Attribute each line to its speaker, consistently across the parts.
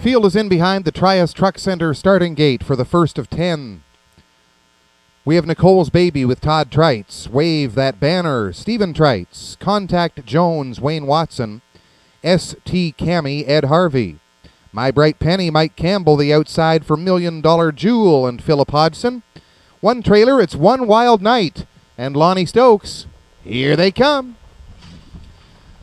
Speaker 1: Field is in behind the Trias Truck Center starting gate for the first of 10. We have Nicole's Baby with Todd Trites, Wave That Banner, Stephen Trites, Contact Jones, Wayne Watson, S.T. Cammy, Ed Harvey, My Bright Penny, Mike Campbell, the outside for $1 Million Jewel and Philip Hodgson. One trailer, it's One Wild Night, and Lonnie Stokes. Here they come.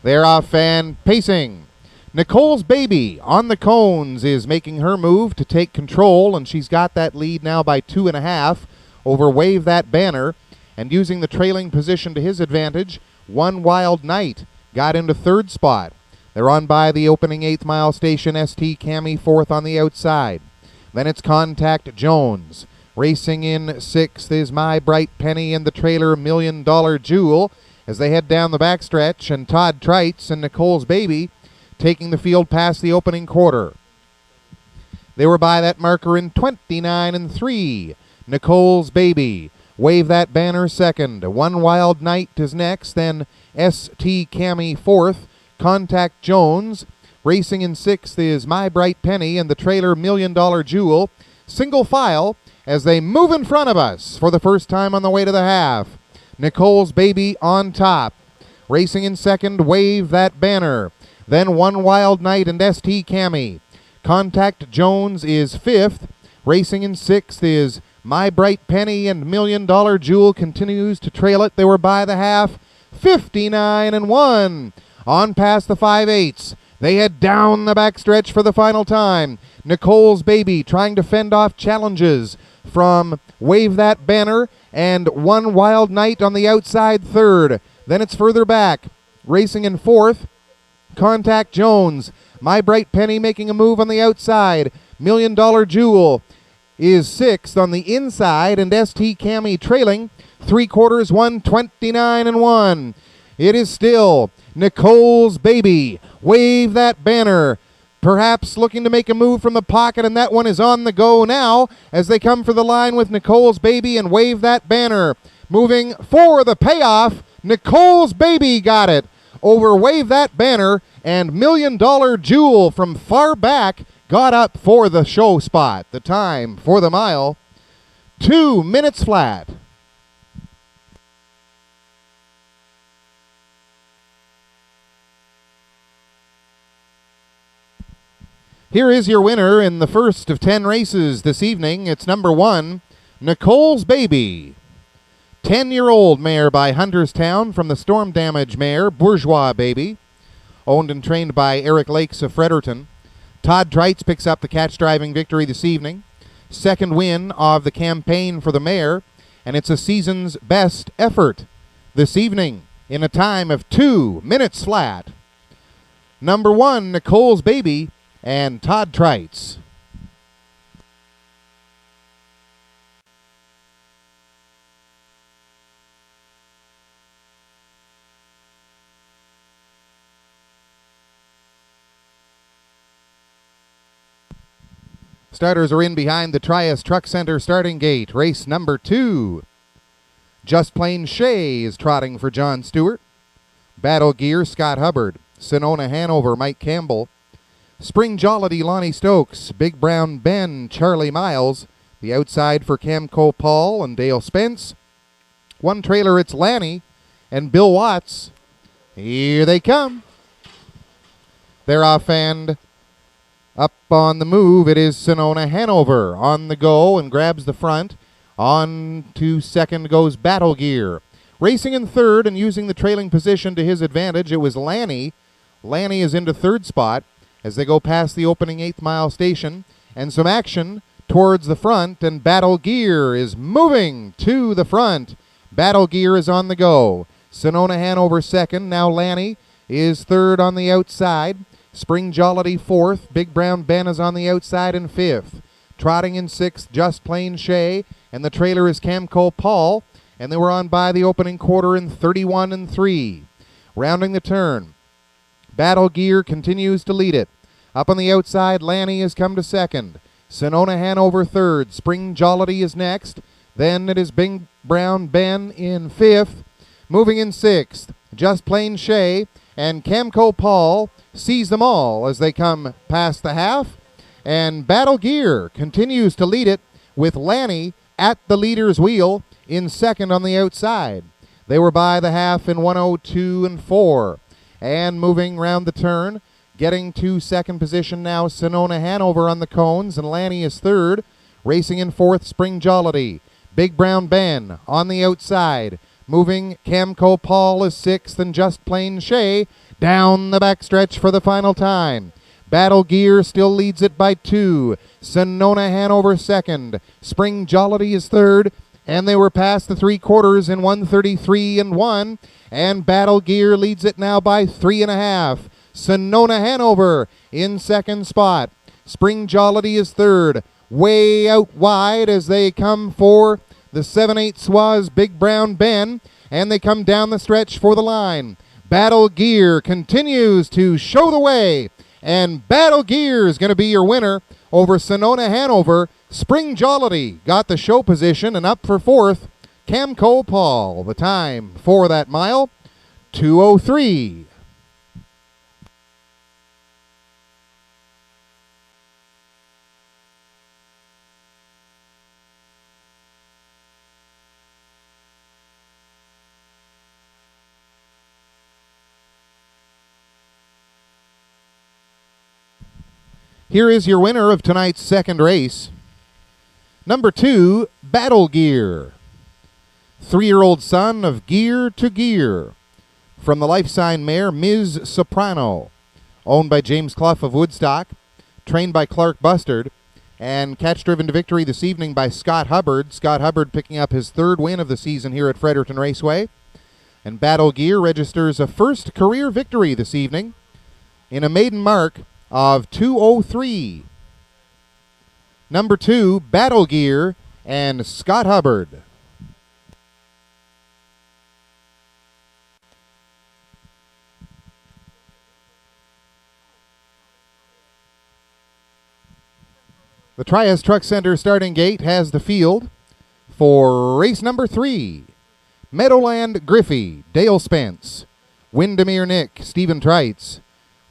Speaker 1: They're off and pacing. Nicole's Baby on the cones is making her move to take control, and she's got that lead now by 2.5 over Wave That Banner, and using the trailing position to his advantage, One Wild Night got into third spot. They're on by the opening 8th mile station. S.T. Cammy fourth on the outside. Then it's Contact Jones. Racing in 6th is My Bright Penny and the trailer $1 Million Jewel as they head down the backstretch, and Todd Trites and Nicole's Baby taking the field past the opening quarter. They were by that marker in 29 3. Nicole's Baby, Wave That Banner second. One Wild Night is next, then S.T. Cammy fourth. Contact Jones. Racing in 6th is My Bright Penny and the trailer $1 Million Jewel. Single file as they move in front of us for the first time on the way to the half. Nicole's Baby on top. Racing in second, Wave That Banner. Then One Wild Night and S.T. Cammy. Contact Jones is 5th. Racing in 6th is My Bright Penny and $1 Million Jewel continues to trail it. They were by the half, 59-1. On past the 5/8. They head down the backstretch for the final time. Nicole's Baby trying to fend off challenges from Wave That Banner and One Wild Night on the outside third. Then it's further back. Racing in 4th, Contact Jones. My Bright Penny making a move on the outside. $1 Million Jewel is 6th on the inside, and S.T. Cammy trailing 3/4, 129-1. It is still Nicole's Baby, Wave That Banner, perhaps looking to make a move from the pocket, and that one is on the go now as they come for the line with Nicole's Baby and Wave That Banner. Moving for the payoff, Nicole's Baby got it over Wave That Banner, and $1 Million Jewel from far back got up for the show spot. The time for the mile, 2 minutes flat. Here is your winner in the first of 10 races this evening. It's number 1, Nicole's Baby. 10-year-old mare by Hunterstown from the Storm Damage mare, Bourgeois Baby. Owned and trained by Eric Lakes of Fredericton. Todd Trites picks up the catch-driving victory this evening. Second win of the campaign for the mare, and it's a season's best effort this evening in a time of 2 minutes flat. Number 1, Nicole's Baby and Todd Trites. Starters are in behind the Trias Truck Center starting gate. Race number 2. Just Plain Shay is trotting for John Stewart. Battle Gear, Scott Hubbard. Sonona Hanover, Mike Campbell. Spring Jollity, Lonnie Stokes. Big Brown Ben, Charlie Miles. The outside for Camco Paul and Dale Spence. One trailer, it's Lanny and Bill Watts. Here they come. They're off and up on the move. It is Sonona Hanover on the go and grabs the front. On to second goes Battle Gear. Racing in third and using the trailing position to his advantage, it was Lanny. Lanny is into third spot as they go past the opening 8th mile station, and some action towards the front, and Battle Gear is moving to the front. Battle Gear is on the go. Sonona Hanover second. Now Lanny is third on the outside. Spring Jollity fourth. Big Brown Ben is on the outside in 5th. Trotting in 6th, Just Plain Shay, and the trailer is Camco Paul, and they were on by the opening quarter in 31-3. Rounding the turn, Battle Gear continues to lead it. Up on the outside, Lanny has come to second. Sonona Hanover third. Spring Jollity is next. Then it is Big Brown Ben in 5th. Moving in 6th, Just Plain Shay, and Camco Paul sees them all as they come past the half. And Battle Gear continues to lead it with Lanny at the leader's wheel in second on the outside. They were by the half in 1:02 and 4. And moving round the turn, getting to second position now, Sonona Hanover on the cones, and Lanny is third. Racing in fourth, Spring Jollity. Big Brown Ben on the outside. Moving, Camco Paul is sixth, and Just Plain Shay down the backstretch for the final time. Battle Gear still leads it by 2. Sonona Hanover second. Spring Jollity is third, and they were past the 3/4 in 1:33 and 1. And Battle Gear leads it now by 3.5. Sonona Hanover in second spot. Spring Jollity is third. Way out wide as they come for the 7/8 Swaz Big Brown Ben, and they come down the stretch for the line. Battle Gear continues to show the way, and Battle Gear is going to be your winner over Sonona Hanover. Spring Jollity got the show position, and up for fourth, Camco Paul. The time for that mile, 2:03. Here is your winner of tonight's second race. Number 2, Battle Gear. 3-year-old son of Gear to Gear. From the life-sign mare Ms. Soprano. Owned by James Clough of Woodstock. Trained by Clark Bustard. And catch-driven to victory this evening by Scott Hubbard. Scott Hubbard picking up his third win of the season here at Fredericton Raceway. And Battle Gear registers a first career victory this evening in a maiden mark of 2:03. Number 2, Battle Gear and Scott Hubbard. The Trias Truck Center starting gate has the field for race number 3. Meadowland Griffey, Dale Spence. Windermere Nick, Stephen Trites.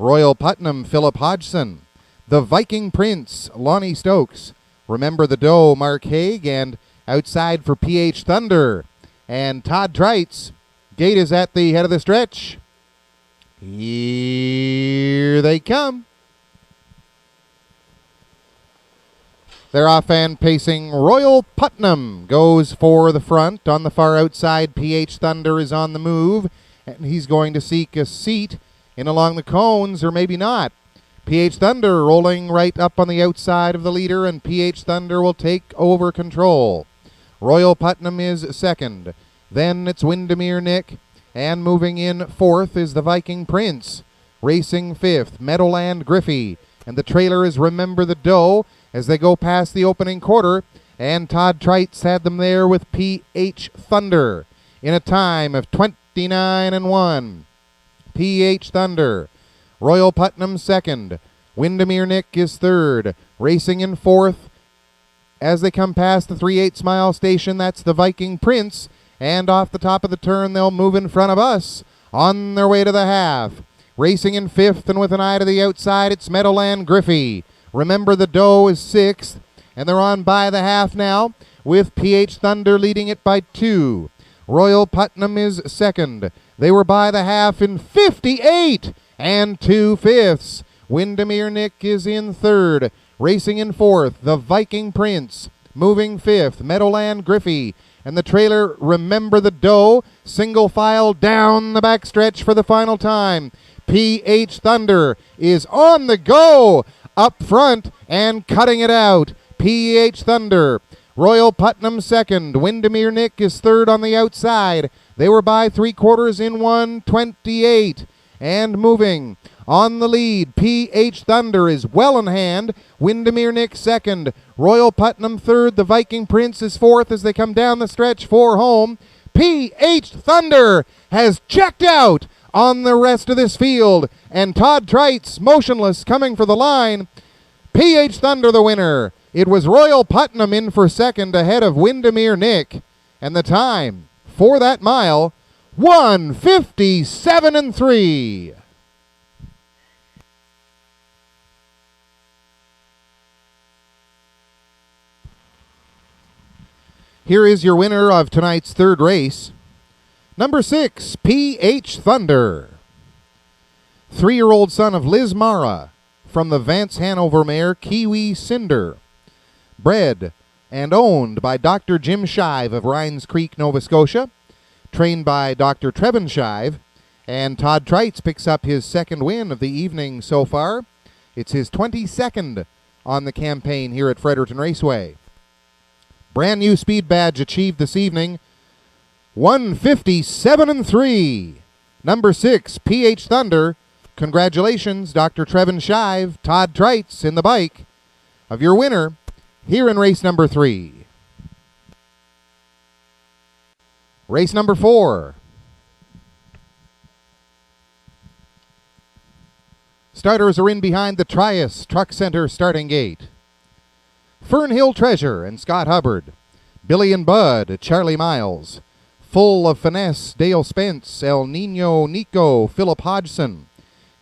Speaker 1: Royal Putnam, Philip Hodgson. The Viking Prince, Lonnie Stokes. Remember the Doe, Mark Haig. And outside for PH Thunder and Todd Trites. Gate is at the head of the stretch. Here they come. They're off and pacing. Royal Putnam goes for the front. On the far outside, PH Thunder is on the move, and he's going to seek a seat in along the cones, or maybe not. PH Thunder rolling right up on the outside of the leader, and PH Thunder will take over control. Royal Putnam is second. Then it's Windermere Nick, and moving in fourth is the Viking Prince. Racing fifth, Meadowland Griffey, and the trailer is Remember the Doe as they go past the opening quarter, and Todd Trites had them there with PH Thunder in a time of 29 and 1. PH Thunder. Royal Putnam second. Windermere Nick is third. Racing in fourth as they come past the 3/8 mile station. That's the Viking Prince. And off the top of the turn, they'll move in front of us on their way to the half. Racing in fifth and with an eye to the outside, it's Meadowland Griffey. Remember the Doe is sixth. And they're on by the half now with PH Thunder leading it by 2. Royal Putnam is second. They were by the half in 58 and 2/5. Windermere Nick is in third. Racing in fourth, the Viking Prince. Moving fifth, Meadowland Griffey. And the trailer, Remember the Doe, single file down the backstretch for the final time. PH Thunder is on the go up front and cutting it out. PH Thunder. Royal Putnam second. Windermere Nick is third on the outside. They were by 3/4 in 1:28. And moving on the lead, PH Thunder is well in hand. Windermere Nick second. Royal Putnam third. The Viking Prince is fourth as they come down the stretch for home. PH Thunder has checked out on the rest of this field. And Todd Trites, motionless, coming for the line. PH Thunder the winner. It was Royal Putnam in for second ahead of Windermere Nick. And the time for that mile, 1:57 and 3. Here is your winner of tonight's third race, number 6, PH Thunder. 3-year-old son of Liz Mara from the Vance Hanover mare Kiwi Cinder. Bred and owned by Dr. Jim Shive of Rhines Creek, Nova Scotia. Trained by Dr. Trevin Shive. And Todd Trites picks up his second win of the evening so far. It's his 22nd on the campaign here at Fredericton Raceway. Brand new speed badge achieved this evening. 157-3. Number 6, PH Thunder. Congratulations, Dr. Trevin Shive, Todd Trites in the bike of your winner here in race number 3. Race number 4. Starters are in behind the Trias Truck Center starting gate. Fernhill Treasure and Scott Hubbard. Billy and Bud, Charlie Miles. Full of Finesse, Dale Spence, El Nino Nico, Philip Hodgson.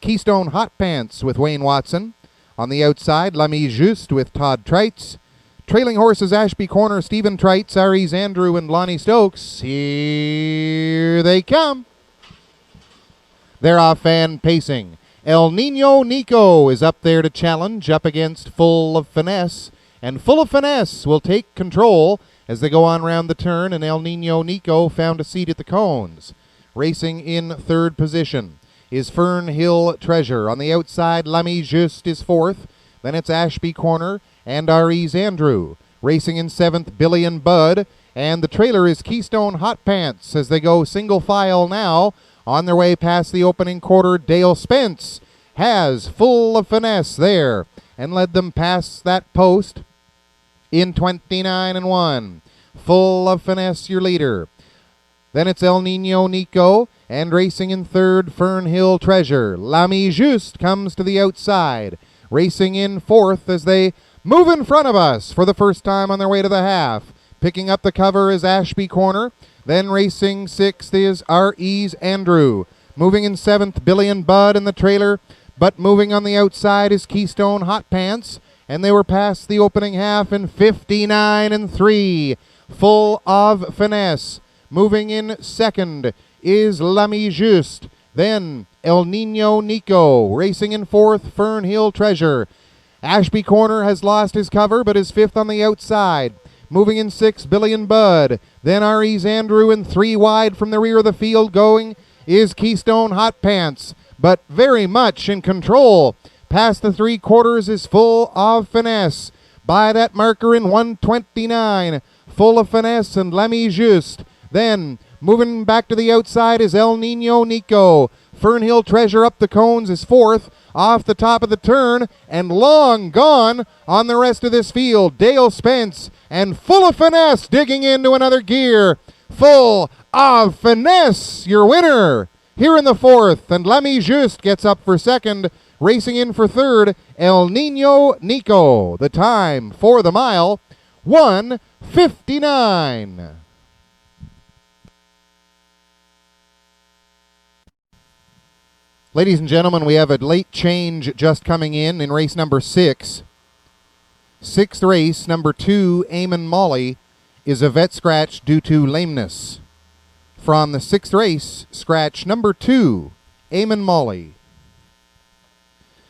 Speaker 1: Keystone Hot Pants with Wayne Watson. On the outside, L'Ami Juste with Todd Trites. Trailing horses, Ashby Corner, Stephen Trites, Aries Andrew, and Lonnie Stokes. Here they come. They're off and pacing. El Nino Nico is up there to challenge, up against Full of Finesse. And Full of Finesse will take control as they go on round the turn, and El Nino Nico found a seat at the cones. Racing in third position is Fernhill Treasure. On the outside, L'Ami Juste is fourth. Then it's Ashby Corner and Aries Andrew. Racing in seventh, Billy and Bud. And the trailer is Keystone Hot Pants as they go single file now. On their way past the opening quarter, Dale Spence has Full of Finesse there and led them past that post in 29-1. Full of Finesse, your leader. Then it's El Nino Nico, and racing in third, Fernhill Treasure. L'Ami Juste comes to the outside. Racing in fourth as they move in front of us for the first time on their way to the half. Picking up the cover is Ashby Corner. Then racing sixth is R.E.'s Andrew. Moving in seventh, Billy and Bud in the trailer. But moving on the outside is Keystone Hot Pants. And they were past the opening half in 59-3. Full of Finesse. Moving in second is L'Ami Juste. Then El Nino Nico. Racing in fourth, Fernhill Treasure. Ashby Corner has lost his cover but is fifth on the outside. Moving in sixth, Billy and Bud. Then R.E.'s Andrew, and three wide from the rear of the field going is Keystone Hot Pants. But very much in control. Past the three quarters is Full of Finesse. By that marker in 129. Full of Finesse and L'Ami Juste. Then, moving back to the outside is El Nino Nico. Fernhill Treasure up the cones is fourth. Off the top of the turn and long gone on the rest of this field. Dale Spence and Full of Finesse digging into another gear. Full of Finesse, your winner here in the fourth. And L'Ami Juste gets up for second. Racing in for third, El Nino Nico. The time for the mile, 1:59. Ladies and gentlemen, we have a late change just coming in race number 6. Sixth race, number 2, Eamon Molly, is a vet scratch due to lameness. From the sixth race, scratch number 2, Eamon Molly.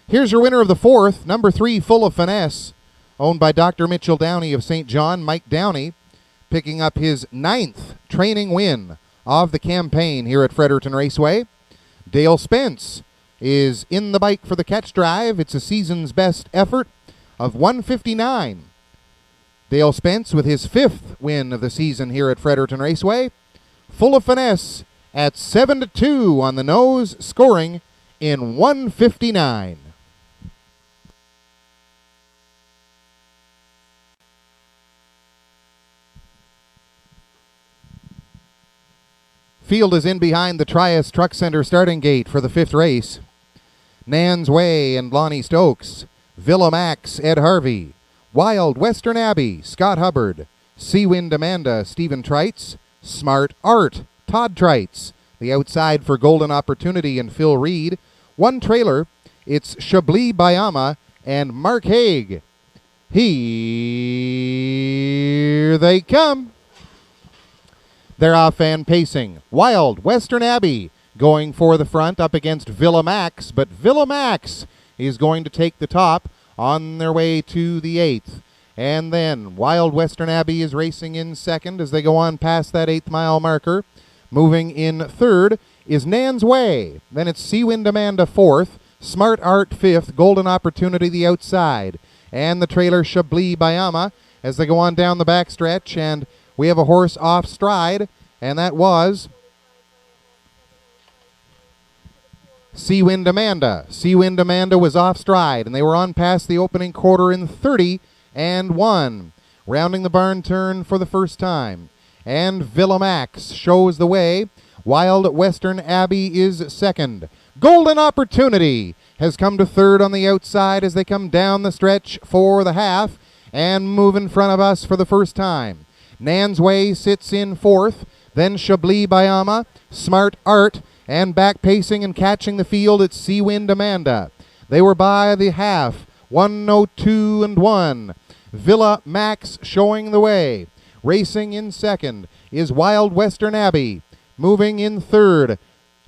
Speaker 1: Here's your winner of the fourth, number 3, Full of Finesse, owned by Dr. Mitchell Downey of St. John. Mike Downey picking up his 9th training win of the campaign here at Fredericton Raceway. Dale Spence is in the bike for the catch drive. It's a season's best effort of 1:59. Dale Spence with his 5th win of the season here at Fredericton Raceway. Full of Finesse at 7-2 on the nose, scoring in 1:59. Field is in behind the Trias Truck Center starting gate for the 5th race. Nan's Way and Lonnie Stokes. Villa Max, Ed Harvey. Wild Western Abbey, Scott Hubbard. Seawind Amanda, Stephen Trites. Smart Art, Todd Trites. The outside for Golden Opportunity and Phil Reed. One trailer, it's Chablis Bayama and Mark Haig. Here they come. They're off and pacing. Wild Western Abbey going for the front up against Villa Max, but Villa Max is going to take the top on their way to the 8th. And then Wild Western Abbey is racing in second as they go on past that 8th mile marker. Moving in third is Nan's Way. Then it's Seawind Amanda 4th, Smart Art 5th, Golden Opportunity the outside. And the trailer Chablis Bayama as they go on down the backstretch. And we have a horse off stride, and that was Seawind Amanda. Seawind Amanda was off stride, and they were on past the opening quarter in 30-1. Rounding the barn turn for the first time. And Villa Max shows the way. Wild Western Abbey is second. Golden Opportunity has come to third on the outside as they come down the stretch for the half and move in front of us for the first time. Nan's Way sits in fourth, then Chablis Bayama, Smart Art, and back pacing and catching the field at Seawind Amanda. They were by the half, 1:02-1. Villa Max showing the way. Racing in second is Wild Western Abbey. Moving in third,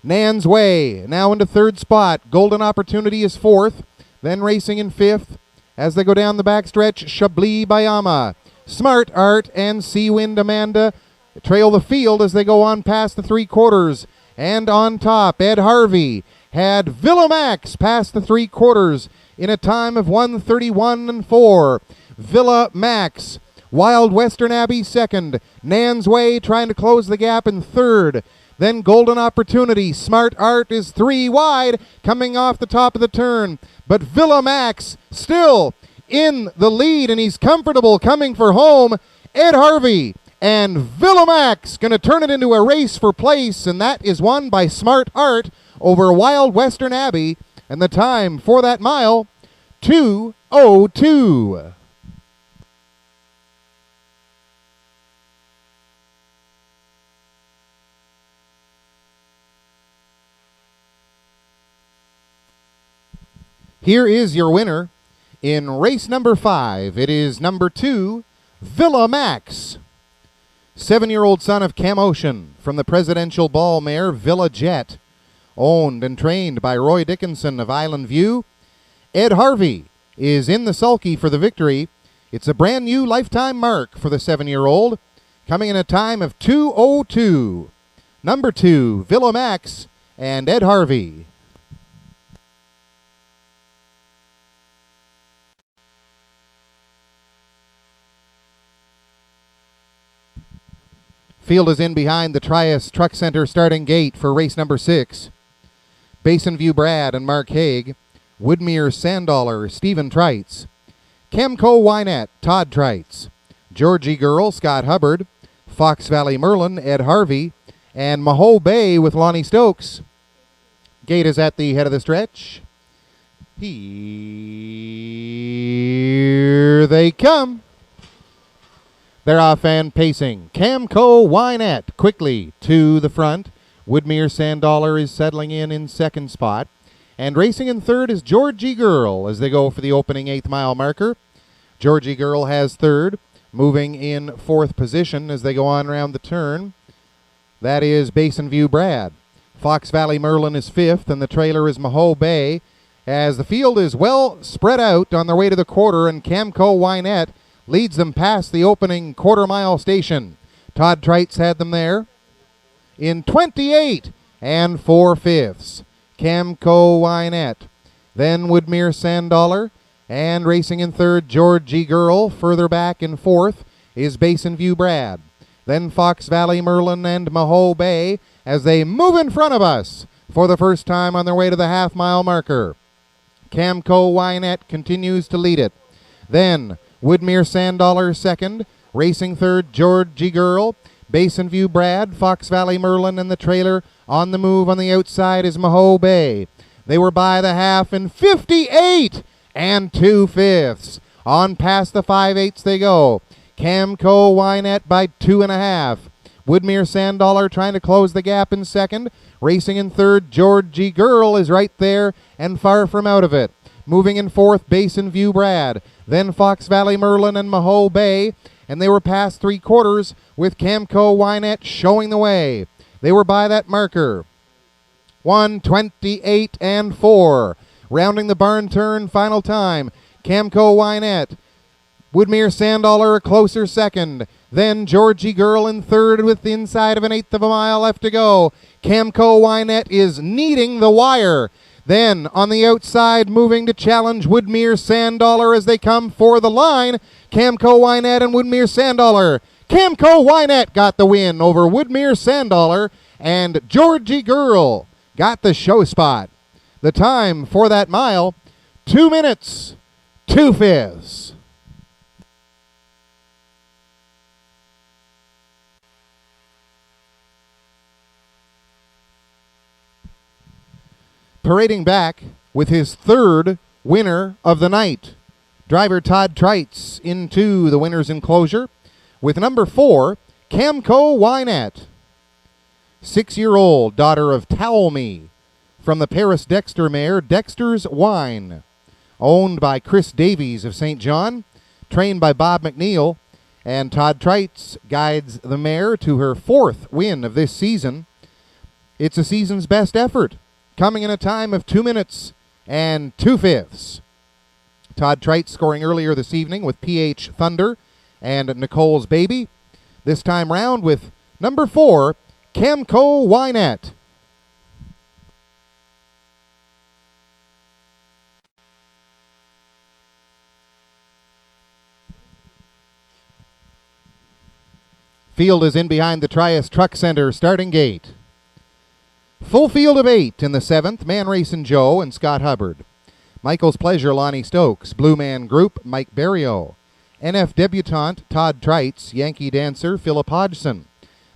Speaker 1: Nan's Way, now into third spot. Golden Opportunity is fourth. Then racing in fifth, as they go down the backstretch, Chablis Bayama. Smart Art and Seawind Amanda trail the field as they go on past the 3/4. And on top, Ed Harvey had Villa Max past the 3/4 in a time of 1:31-4. Villa Max, Wild Western Abbey second. Nan's Way trying to close the gap in third. Then Golden Opportunity. Smart Art is 3 wide coming off the top of the turn. But Villa Max still in the lead, and he's comfortable coming for home. Ed Harvey and Villa Max going to turn it into a race for place, and that is won by Smart Art over Wild Western Abbey. And the time for that mile, 2:02. Here is your winner in race number 5. It is number 2, Villa Max. 7-year-old son of Cam Ocean from the Presidential Ball mare Villa Jet. Owned and trained by Roy Dickinson of Island View. Ed Harvey is in the sulky for the victory. It's a brand new lifetime mark for the 7-year-old, coming in a time of 2:02. Number 2, Villa Max and Ed Harvey. Field is in behind the Trias Truck Center starting gate for race number 6. Basin View Brad and Mark Haig. Woodmere Sandollar, Stephen Trites. Camco Wynette, Todd Trites. Georgie Girl, Scott Hubbard. Fox Valley Merlin, Ed Harvey. And Maho Bay with Lonnie Stokes. Gate is at the head of the stretch. Here they come. They're off and pacing. Camco Wynette quickly to the front. Woodmere Sandollar is settling in second spot. And racing in third is Georgie Girl as they go for the opening 8th mile marker. Georgie Girl has third, moving in fourth position as they go on around the turn. That is Basin View Brad. Fox Valley Merlin is fifth, and the trailer is Maho Bay, as the field is well spread out on their way to the quarter, and Camco Wynette leads them past the opening quarter-mile station. Todd Trites had them there in 28 4/5. Camco Wynette. Then Woodmere Sandollar, and racing in third, Georgie Girl. Further back in fourth is Basin View Brad. Then Fox Valley Merlin and Maho Bay as they move in front of us for the first time on their way to the half-mile marker. Camco Wynette continues to lead it. Then Woodmere Sandollar second, racing third, Georgie Girl. Basin View Brad, Fox Valley Merlin, and the trailer on the move on the outside is Maho Bay. They were by the half in 58 2/5. On past the 5/8 they go. Camco Wynette by 2.5. Woodmere Sandollar trying to close the gap in second. Racing in third, Georgie Girl is right there and far from out of it. Moving in fourth, Basin View Brad. Then Fox Valley Merlin and Maho Bay. and they were past 3/4 with Camco Wynette showing the way. They were by that marker. 1:28 and 4. Rounding the barn turn, final time. Camco Wynette. Woodmere Sandaller a closer second. Then Georgie Girl in third with the inside of an eighth of a mile left to go. Camco Wynette is needing the wire. Then on the outside, moving to challenge Woodmere Sandaller as they come for the line. Camco Wynette and Woodmere Sandaller. Camco Wynette got the win over Woodmere Sandaller, and Georgie Girl got the show spot. The time for that mile, 2 minutes, 2/5. Parading back with his third winner of the night, driver Todd Trites into the winner's enclosure with number 4, Camco Wynette. 6-year-old daughter of Towel Me from the Paris Dexter mare Dexter's Wine, owned by Chris Davies of St. John, trained by Bob McNeil, and Todd Trites guides the mare to her 4th win of this season. It's a season's best effort, coming in a time of 2 minutes and 2/5. Todd Trites scoring earlier this evening with PH Thunder and Nicole's Baby. This time round with number 4, Camco Wynette. Field is in behind the Trias Truck Center starting gate. Full field of 8 in the 7th, Man Racing Joe and Scott Hubbard. Michael's Pleasure, Lonnie Stokes. Blue Man Group, Mike Barrio. NF Debutante, Todd Trites. Yankee Dancer, Philip Hodgson.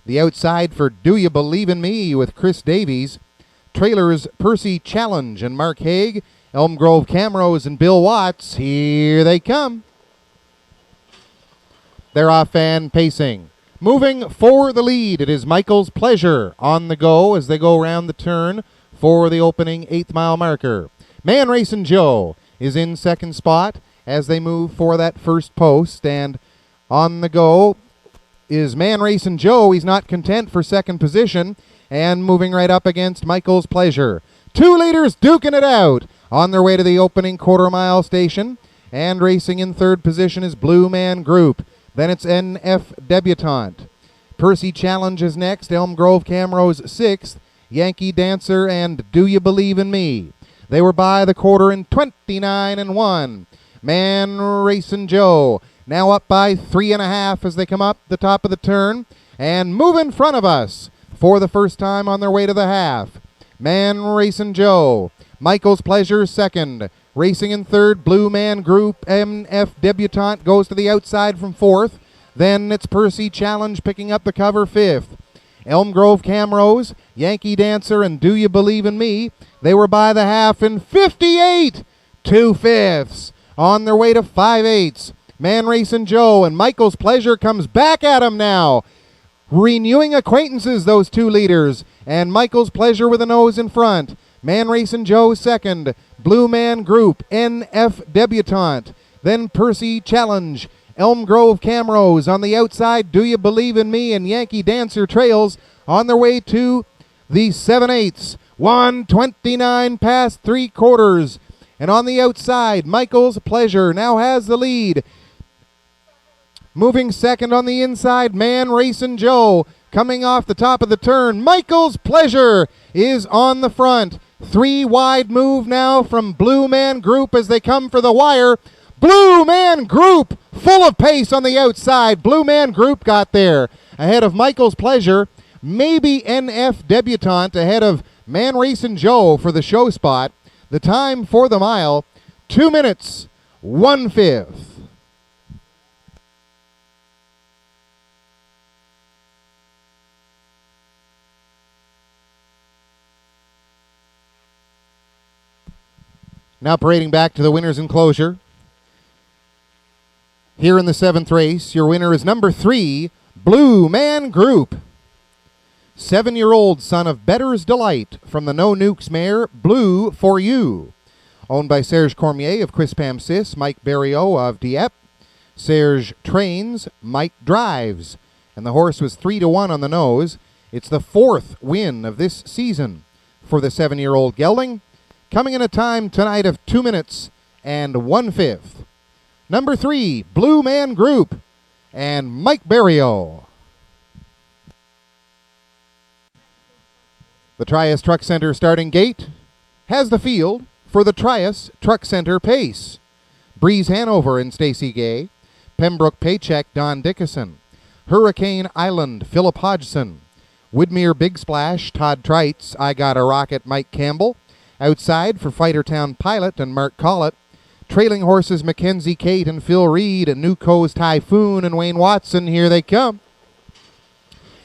Speaker 1: The outside for Do You Believe in Me with Chris Davies. Trailers, Percy Challenge and Mark Haig. Elm Grove Camrose and Bill Watts. Here they come. They're off and pacing. Moving for the lead, it is Michael's Pleasure on the go as they go around the turn for the opening 8th mile marker. Man Racing Joe is in second spot as they move for that first post, and on the go is Man Racing Joe. He's not content for second position and moving right up against Michael's Pleasure. 2 leaders duking it out on their way to the opening quarter-mile station, and racing in third position is Blue Man Group. Then it's NF Debutante. Percy Challenge is next. Elm Grove Camrose 6th. Yankee Dancer and Do You Believe in Me. They were by the quarter in 29 and 1. Man Racing Joe now up by 3.5 as they come up the top of the turn and move in front of us for the first time on their way to the half. Man Racing Joe. Michael's Pleasure second. Racing in third, Blue Man Group. MF Debutante goes to the outside from 4th. Then it's Percy Challenge picking up the cover 5th. Elm Grove Camrose, Yankee Dancer, and Do You Believe in Me. They were by the half in 58 2/5. On their way to 5/8. Man Racing Joe and Michael's Pleasure comes back at him now. Renewing acquaintances, those 2 leaders. And Michael's Pleasure with a nose in front. Man Racing Joe second. Blue Man Group, NF Debutante. Then Percy Challenge. Elm Grove Camrose on the outside. Do You Believe in Me and Yankee Dancer trails on their way to the 7/8. 1:29 past 3/4. And on the outside, Michael's Pleasure now has the lead. Moving second on the inside, Man Racing Joe. Coming off the top of the turn, Michael's Pleasure is on the front. 3 wide move now from Blue Man Group as they come for the wire. Blue Man Group full of pace on the outside. Blue Man Group got there ahead of Michael's Pleasure. Maybe NF Debutante ahead of Man Racing Joe for the show spot. The time for the mile, 2 minutes, 1/5. Now parading back to the winner's enclosure. Here in the 7th race, your winner is number 3, Blue Man Group. 7-year-old son of Better's Delight from the No Nukes mare, Blue for You. Owned by Serge Cormier of Quispam Sis, Mike Barrio of Dieppe, Serge trains, Mike drives. And the horse was 3-1 on the nose. It's the 4th win of this season for the 7-year-old gelding, coming in a time tonight of 2 minutes and 1/5. Number 3, Blue Man Group and Mike Barrio. The Trias Truck Center starting gate has the field for the Trias Truck Center pace. Breeze Hanover and Stacy Gay, Pembroke Paycheck, Don Dickinson, Hurricane Island, Philip Hodgson, Woodmere Big Splash, Todd Trites, I Got a Rocket, Mike Campbell, outside for Fightertown Pilot and Mark Collett, trailing horses Mackenzie Kate and Phil Reed, and Newco's Typhoon and Wayne Watson, here they come.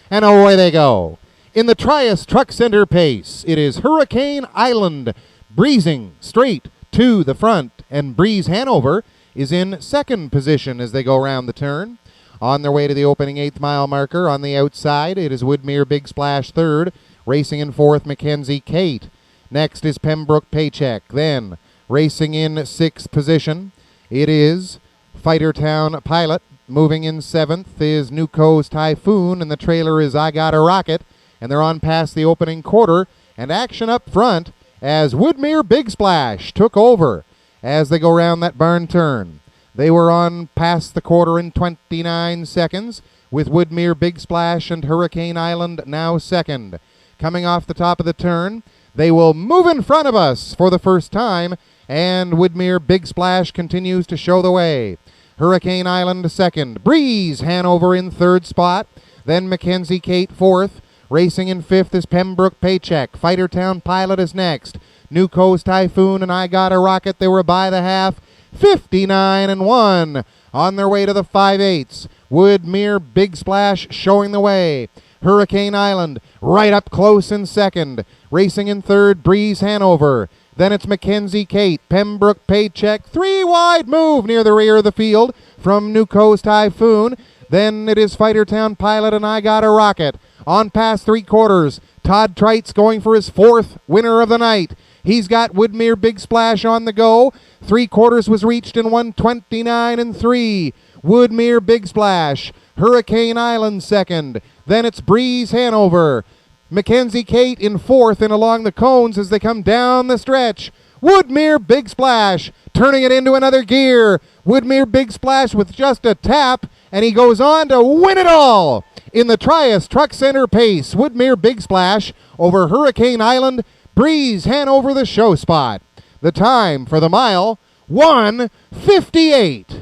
Speaker 1: And away they go. In the Trias Truck Center pace, it is Hurricane Island breezing straight to the front, and Breeze Hanover is in second position as they go around the turn. On their way to the opening 8th mile marker, on the outside, it is Woodmere Big Splash third, racing in fourth, Mackenzie Kate. Next is Pembroke Paycheck. Then, racing in 6th position, it is Fightertown Pilot. Moving in 7th is Newco's Typhoon, and the trailer is I Got a Rocket. And they're on past the opening quarter, and action up front as Woodmere Big Splash took over as they go around that barn turn. They were on past the quarter in 29 seconds, with Woodmere Big Splash and Hurricane Island now second. Coming off the top of the turn, they will move in front of us for the first time, and Woodmere Big Splash continues to show the way. Hurricane Island second, Breeze Hanover in third spot, then Mackenzie Kate fourth. Racing in 5th is Pembroke Paycheck. Fightertown Pilot is next. Newco's Typhoon and I Got a Rocket, they were by the half. 59-1 on their way to the 5/8. Woodmere Big Splash showing the way. Hurricane Island right up close in second. Racing in third, Breeze Hanover. Then it's Mackenzie Kate, Pembroke Paycheck. 3 wide move near the rear of the field from Newco's Typhoon. Then it is Fightertown Pilot and I Got a Rocket. On past 3/4, Todd Trites going for his 4th winner of the night. He's got Woodmere Big Splash on the go. 3/4 was reached in 1:29-3. Woodmere Big Splash. Hurricane Island second. Then it's Breeze Hanover. Mackenzie Kate in 4th and along the cones as they come down the stretch. Woodmere Big Splash turning it into another gear. Woodmere Big Splash with just a tap, and he goes on to win it all. In the Trias Truck Center pace, Woodmere Big Splash over Hurricane Island, Breeze Hanover the show spot. The time for the mile, 1:58.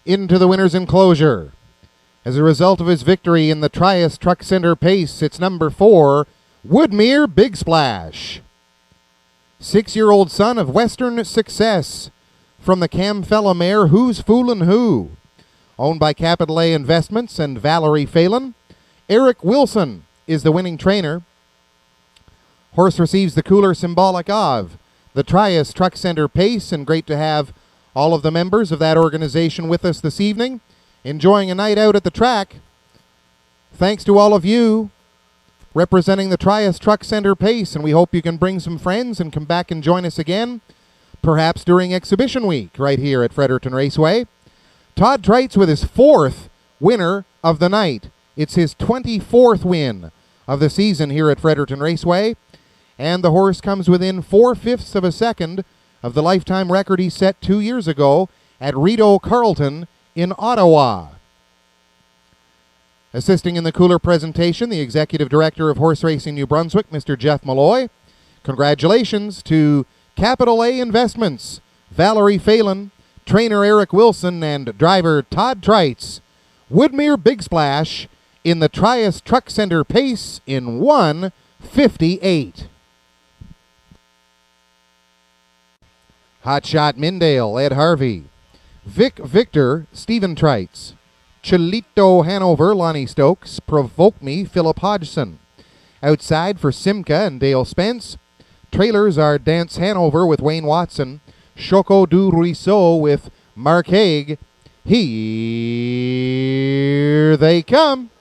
Speaker 1: Into the winner's enclosure. As a result of his victory in the Trias Truck Center pace, it's number 4, Woodmere Big Splash. 6-year-old son of Western Success from the Camfella mare Who's Foolin' Who. Owned by Capital A Investments and Valerie Phelan. Eric Wilson is the winning trainer. Horse receives the cooler symbolic of the Trias Truck Center pace, and great to have all of the members of that organization with us this evening, enjoying a night out at the track. Thanks to all of you representing the Trias Truck Center pace, and we hope you can bring some friends and come back and join us again, perhaps during exhibition week right here at Fredericton Raceway. Todd Trites with his 4th winner of the night. It's his 24th win of the season here at Fredericton Raceway, and the horse comes within 4/5 of a second of the lifetime record he set 2 years ago at Rideau Carleton in Ottawa. Assisting in the cooler presentation, the Executive Director of Horse Racing New Brunswick, Mr. Jeff Malloy. Congratulations to Capital A Investments, Valerie Phelan, trainer Eric Wilson, and driver Todd Trites. Woodmere Big Splash in the Trias Truck Center pace in 1:58. Hotshot Mindale, Ed Harvey. Vic Victor, Stephen Trites. Chilito Hanover, Lonnie Stokes. Provoke Me, Philip Hodgson. Outside for Simca and Dale Spence. Trailers are Dance Hanover with Wayne Watson. Choco du Ruisseau with Mark Haig. Here they come.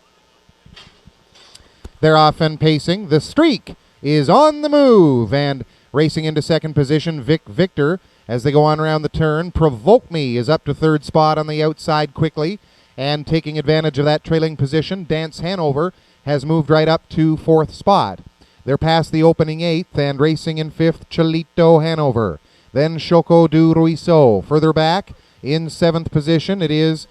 Speaker 1: They're off and pacing. The Streak is on the move, and racing into second position, Victor, as they go on around the turn. Provoke Me is up to third spot on the outside quickly, and taking advantage of that trailing position, Dance Hanover has moved right up to fourth spot. They're past the opening eighth, and racing in fifth, Cholito Hanover. Then Choco du Ruisseau. Further back, in seventh position, it is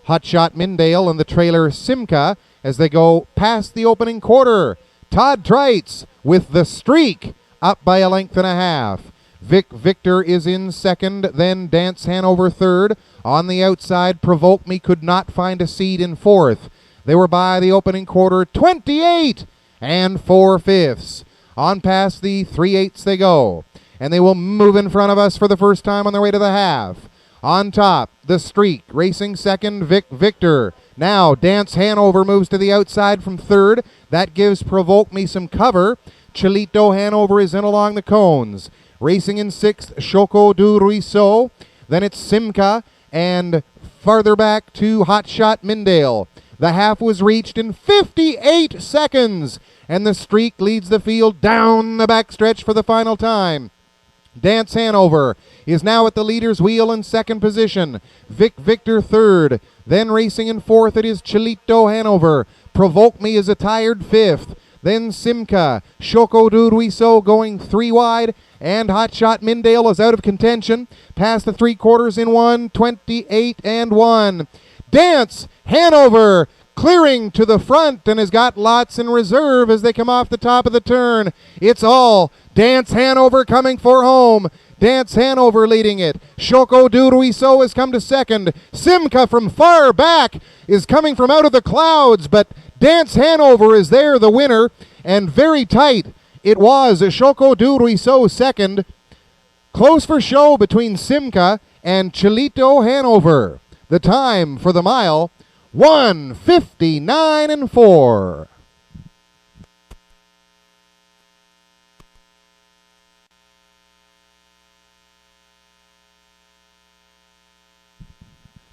Speaker 1: Hotshot Mindale and the trailer Simca as they go past the opening quarter. Todd Trites with the Streak up by a length and a half. Victor is in second, then Dance Hanover third. On the outside, Provoke Me could not find a seat in fourth. They were by the opening quarter, 28 and 4/5. On past the 3/8 they go, and they will move in front of us for the first time on their way to the half. On top, the Streak, racing second, Victor. Now, Dance Hanover moves to the outside from third. That gives Provoke Me some cover. Cholito Hanover is in along the cones. Racing in sixth, Choco du Ruisseau. Then it's Simca, and farther back to Hotshot Mindale. The half was reached in 58 seconds, and the Streak leads the field down the backstretch for the final time. Dance Hanover is now at the leader's wheel in second position. Victor third. Then racing in fourth, it is Cholito Hanover. Provoke Me is a tired fifth. Then Simca, Choco du Ruisseau going three wide, and Hotshot Mindale is out of contention. Past the three quarters in 1:28 and 1. Dance Hanover clearing to the front and has got lots in reserve as they come off the top of the turn. It's all Dance Hanover coming for home. Dance Hanover leading it. Choco du Ruisseau has come to second. Simca from far back is coming from out of the clouds, but Dance Hanover is there, the winner, and very tight. It was Choco du Ruisseau second. Close for show between Simca and Cholito Hanover. The time for the mile, 1:59 and 4.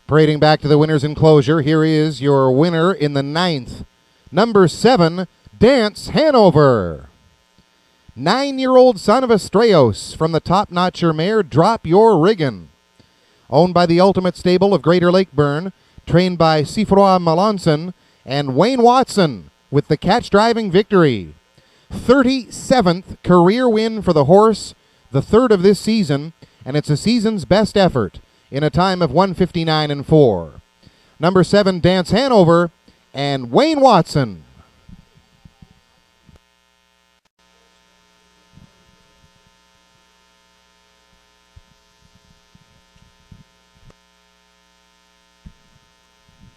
Speaker 1: Parading back to the winner's enclosure, here is your winner in the ninth. Number 7, Dance Hanover. 9-year-old son of Estrellos from the top-notcher mare Drop Your Riggin'. Owned by the Ultimate Stable of Greater Lakeburn, trained by Sifroa Melanson and Wayne Watson with the catch-driving victory. 37th career win for the horse, the third of this season, and it's a season's best effort in a time of 1:59 and 4. Number 7, Dance Hanover, and Wayne Watson.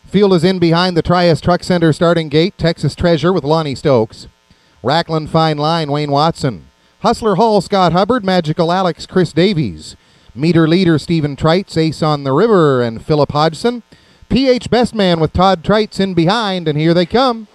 Speaker 1: Field is in behind the Trias Truck Center starting gate. Texas Treasure with Lonnie Stokes. Rackland Fine Line, Wayne Watson. Hustler Hall, Scott Hubbard. Magical Alex, Chris Davies. Meter Leader, Stephen Trites. Ace on the River, and Philip Hodgson. PH Best Man with Todd Trites in behind, and here they come.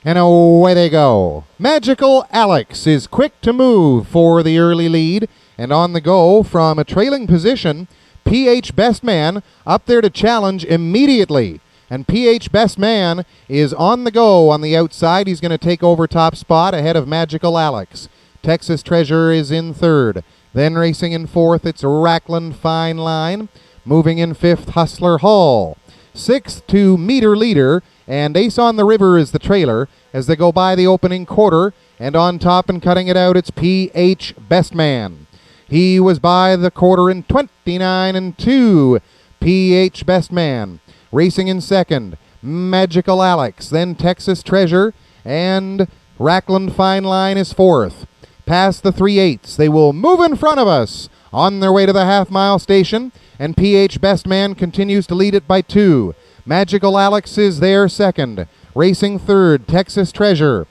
Speaker 1: And away they go. Magical Alex is quick to move for the early lead, and on the go from a trailing position, PH Best Man up there to challenge immediately. And PH Best Man is on the go on the outside. He's going to take over top spot ahead of Magical Alex. Texas Treasure is in third. Then racing in fourth, it's Rackland Fine Line. Moving in fifth, Hustler Hall. Sixth to Meter Leader, and Ace on the River is the trailer as they go by the opening quarter. And on top and cutting it out, it's PH Best Man. He was by the quarter in 29 and 2. PH Best Man. Racing in second, Magical Alex. Then Texas Treasure, and Rackland Fine Line is fourth. Past the 3/8, they will move in front of us on their way to the half-mile station, and PH Best Man continues to lead it by 2. Magical Alex is there second. Racing third, Texas Treasure.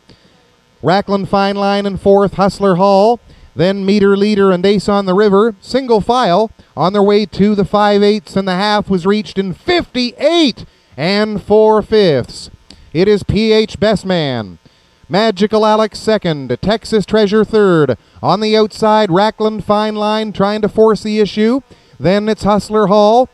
Speaker 1: Rackland Fine Line in fourth, Hustler Hall. Then Meter Leader and Ace on the River, single file, on their way to the 5/8, and the half was reached in 58 and 4/5. It is PH Best Man. Magical Alex second, Texas Treasure third. On the outside, Rackland Fine Line trying to force the issue. Then it's Hustler Hall.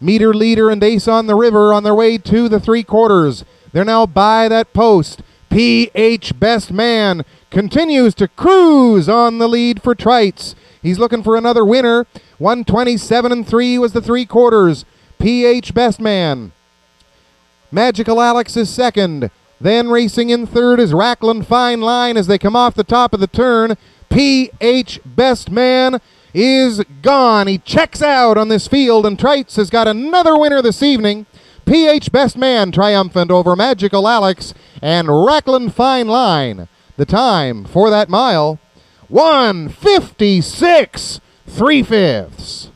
Speaker 1: Meter Leader and Ace on the River on their way to the 3/4. They're now by that post. PH Best Man continues to cruise on the lead for Trites. He's looking for another winner. 1:27.3 was the 3/4. PH Best Man. Magical Alex is second. Then racing in third is Rackland Fine Line as they come off the top of the turn. PH Best Man is gone. He checks out on this field, and Trites has got another winner this evening. PH Best Man triumphant over Magical Alex and Rackland Fine Line. The time for that mile, 1:56 3/5.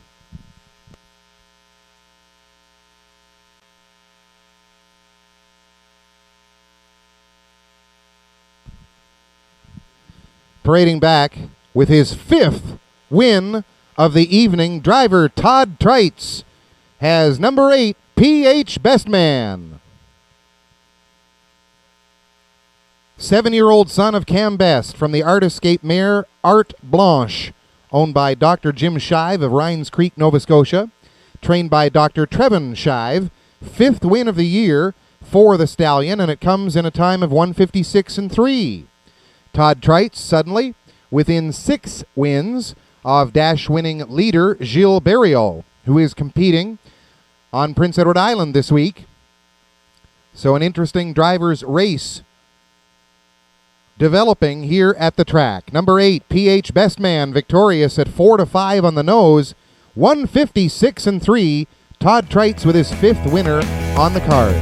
Speaker 1: Parading back with his 5th win of the evening, driver Todd Trites has number 8, PH Best Man. 7-year-old son of Cam Best from the Art Escape mare Art Blanche, owned by Dr. Jim Shive of Rhines Creek, Nova Scotia, trained by Dr. Trevin Shive. 5th win of the year for the stallion, and it comes in a time of 1:56.3. Todd Trites suddenly within 6 wins of dash-winning leader Gilles Berriot, who is competing on Prince Edward Island this week. So an interesting driver's race developing here at the track. Number 8, PH Best Man, victorious at 4-5 on the nose. 1:56.3. Todd Trites with his 5th winner on the card.